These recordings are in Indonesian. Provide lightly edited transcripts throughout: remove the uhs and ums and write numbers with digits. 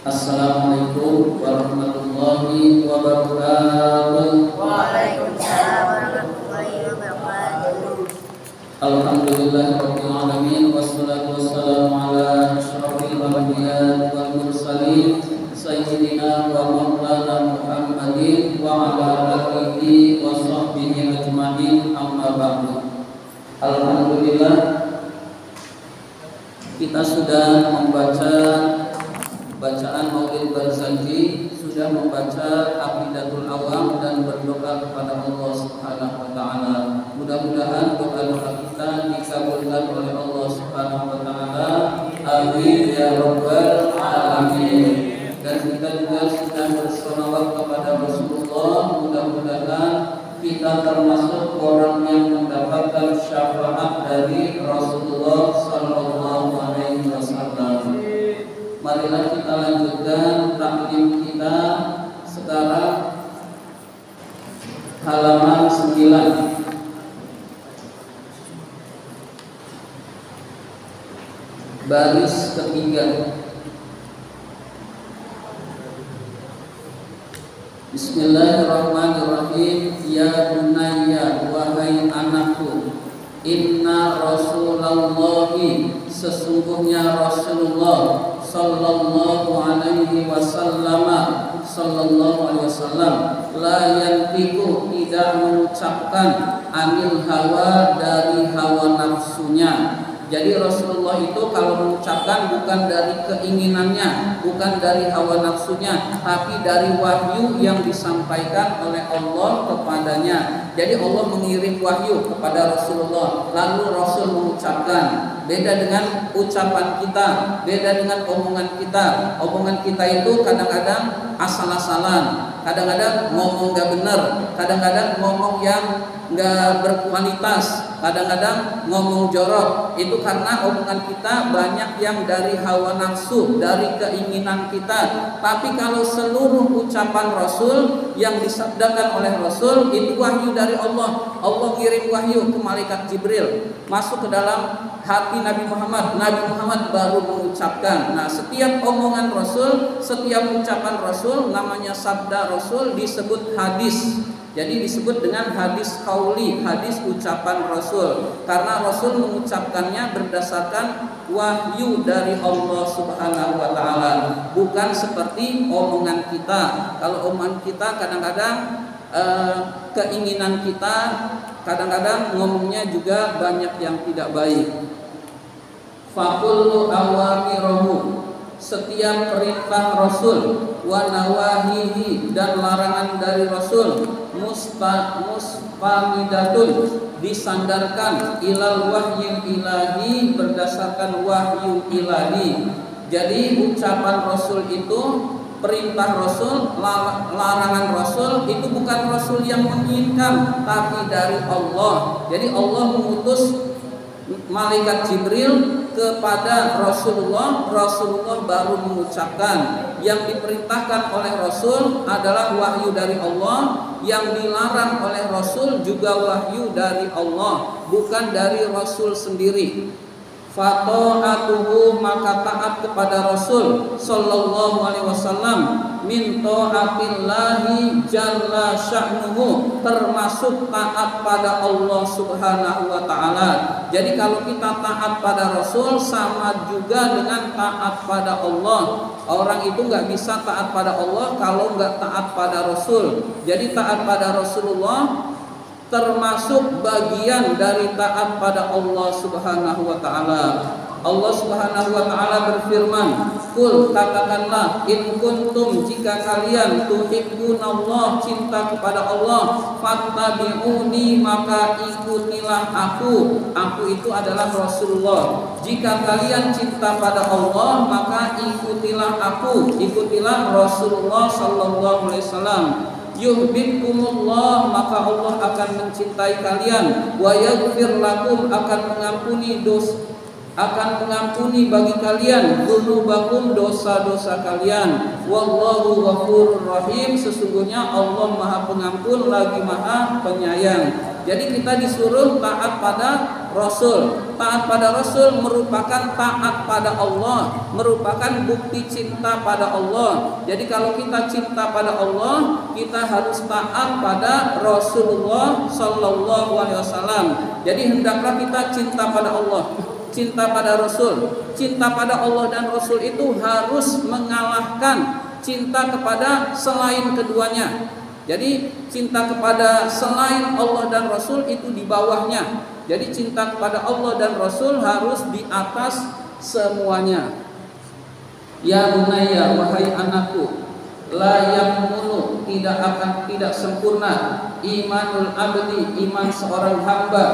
Assalamualaikum warahmatullahi wabarakatuh. Waalaikumsalam warahmatullahi wabarakatuh. Alhamdulillahirabbil alamin wassalatu wassalamu ala asyrofil anbiya'i wal mursalin sayyidina wa maulana Muhammadin wa ala alihi wa sahbihi ajma'in, amma ba'du. Alhamdulillah, kita sudah membaca bacaan Maulid Barzanji, sudah membaca Aqidatul Awam dan berdoa kepada Allah Subhanahu wa taala. Mudah-mudahan doa-doa kita dikabulkan oleh Allah Subhanahu wa taala. Amin ya rabbal alamin. Dan kita juga sudah berselawat kepada Rasulullah. Mudah-mudahan kita termasuk orang yang mendapatkan syafaat dari Rasulullah sallallahu alaihi wasallam. Marilah kita lanjutkan taklim kita sekarang halaman 9. Baris ketiga. Bismillahirrahmanirrahim. Ya bunayya, wahai anakku, inna Rasulullahi, sesungguhnya Rasulullah sallallahu alaihi wasallam la yantiqu, tidak mengucapkan anil hawa, dari hawa nafsunya. Jadi Rasulullah itu kalau mengucapkan bukan dari keinginannya, bukan dari hawa nafsunya, tapi dari wahyu yang disampaikan oleh Allah kepadanya. Jadi Allah mengirim wahyu kepada Rasulullah, lalu Rasul mengucapkan. Beda dengan ucapan kita, beda dengan omongan kita. Omongan kita itu kadang-kadang asal-asalan, kadang-kadang ngomong gak benar, kadang-kadang ngomong yang gak berkualitas, kadang-kadang ngomong jorok. Itu karena omongan kita banyak yang dari hawa nafsu, dari keinginan kita. Tapi kalau seluruh ucapan Rasul yang disabdakan oleh Rasul itu wahyu dari Allah. Allah kirim wahyu ke malaikat Jibril, masuk ke dalam hati Nabi Muhammad. Nabi Muhammad baru mengucapkan. Nah, setiap omongan Rasul, setiap ucapan Rasul, namanya sabda Rasul, disebut hadis. Jadi disebut dengan hadis qauli, hadis ucapan Rasul, karena Rasul mengucapkannya berdasarkan wahyu dari Allah Subhanahu wa taala, bukan seperti omongan kita. Kalau omongan kita kadang-kadang keinginan kita, kadang-kadang ngomongnya juga banyak yang tidak baik. Faqullu awamirahu, setiap perintah Rasul, wa nawahihi, dan larangan dari Rasul, muspamidatun, disandarkan ilal wahyil ilahi, berdasarkan wahyu ilahi. Jadi ucapan Rasul itu, perintah Rasul, larangan Rasul itu bukan Rasul yang menginginkan, tapi dari Allah. Jadi Allah mengutus malaikat Jibril kepada Rasulullah, Rasulullah baru mengucapkan. Yang diperintahkan oleh Rasul adalah wahyu dari Allah, yang dilarang oleh Rasul juga wahyu dari Allah, bukan dari Rasul sendiri. Fata'atuhu, maka taat kepada Rasul sallallahu alaihi wasallam, min ta'atillahi jalla sya'nuhu, termasuk taat pada Allah Subhanahu wa taala. Jadi kalau kita taat pada Rasul sama juga dengan taat pada Allah. Orang itu nggak bisa taat pada Allah kalau nggak taat pada Rasul. Jadi taat pada Rasulullah termasuk bagian dari taat pada Allah Subhanahu wa taala. Allah Subhanahu wa taala berfirman, "Qul," katakanlah, "in kuntum," jika kalian tuhibbunallah, cinta kepada Allah, fattabi'uni, maka ikutilah aku. Aku itu adalah Rasulullah. Jika kalian cinta pada Allah, maka ikutilah aku, ikutilah Rasulullah sallallahu alaihi wasallam. Yuhibbukumullah, maka Allah akan mencintai kalian. Wa yaghfir lakum, akan mengampuni bagi kalian dzunubakum, dosa-dosa kalian. Wallahu ghafurur rahim, sesungguhnya Allah Maha Pengampun lagi Maha Penyayang. Jadi kita disuruh taat pada Rasul. Taat pada Rasul merupakan taat pada Allah, merupakan bukti cinta pada Allah. Jadi kalau kita cinta pada Allah, kita harus taat pada Rasulullah Sallallahu Alaihi Wasallam. Jadi hendaklah kita cinta pada Allah, cinta pada Rasul. Cinta pada Allah dan Rasul itu harus mengalahkan cinta kepada selain keduanya. Jadi cinta kepada selain Allah dan Rasul itu di bawahnya. Jadi cinta kepada Allah dan Rasul harus di atas semuanya. Ya bunayya, wahai anakku, la yakmulu, tidak sempurna imanul abdi, iman seorang hamba,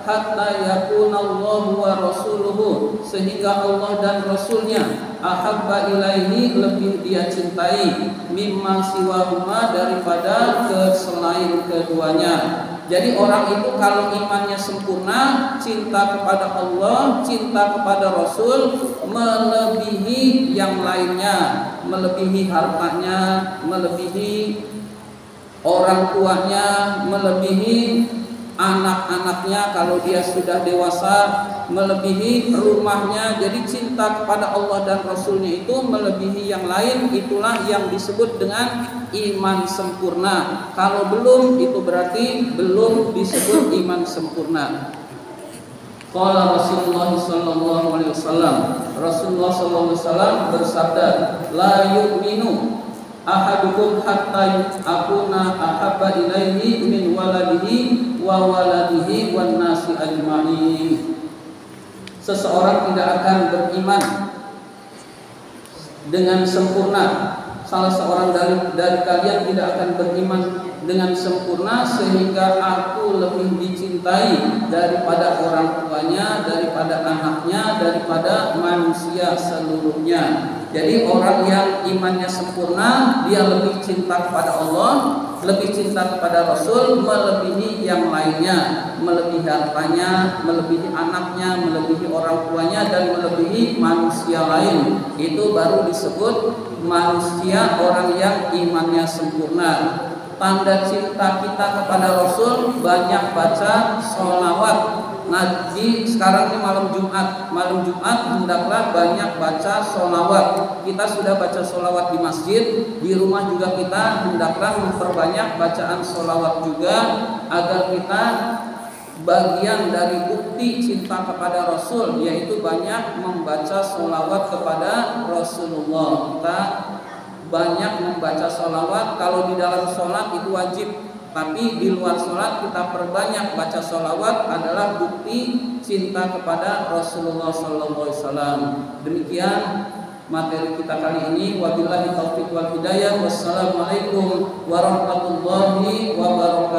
hatta yakunallahu wa rasuluhu, sehingga Allah dan Rasulnya ahabba ilaihi, lebih dia cintai, mimma siwahuma, daripada selain keduanya. Jadi orang itu kalau imannya sempurna, cinta kepada Allah, cinta kepada Rasul, melebihi yang lainnya, melebihi hartanya, melebihi orang tuanya, melebihi anak-anaknya kalau dia sudah dewasa, melebihi rumahnya. Jadi cinta kepada Allah dan Rasulnya itu melebihi yang lain. Itulah yang disebut dengan iman sempurna. Kalau belum, itu berarti belum disebut iman sempurna. Qala Rasulullah sallallahu alaihi wasallam, Rasulullah sallallahu alaihi wasallam bersabda, la yu'minu ahadukum hatta akuna ahabba ilaihi min waladihi wa waladihi wan nasi ajma'in. Seseorang tidak akan beriman dengan sempurna. Salah seorang dari kalian tidak akan beriman dengan sempurna sehingga aku lebih dicintai daripada orang tuanya, daripada anaknya, daripada manusia seluruhnya. Jadi orang yang imannya sempurna, dia lebih cinta kepada Allah, lebih cinta kepada Rasul, melebihi yang lainnya, melebihi hartanya, melebihi anaknya, melebihi orang tuanya, dan melebihi manusia lain. Itu baru disebut manusia, orang yang imannya sempurna. Tanda cinta kita kepada Rasul, banyak baca sholawat. Nah, sekarang ini malam Jumat hendaklah banyak baca sholawat. Kita sudah baca sholawat di masjid, di rumah juga kita hendaklah memperbanyak bacaan sholawat juga, agar kita bagian dari bukti cinta kepada Rasul, yaitu banyak membaca sholawat kepada Rasulullah. Kita banyak membaca sholawat. Kalau di dalam sholat itu wajib, tapi di luar sholat kita perbanyak baca sholawat, adalah bukti cinta kepada Rasulullah SAW. Demikian materi kita kali ini. Wabillahi taufiq wal hidayah. Wassalamualaikum warahmatullahi wabarakatuh.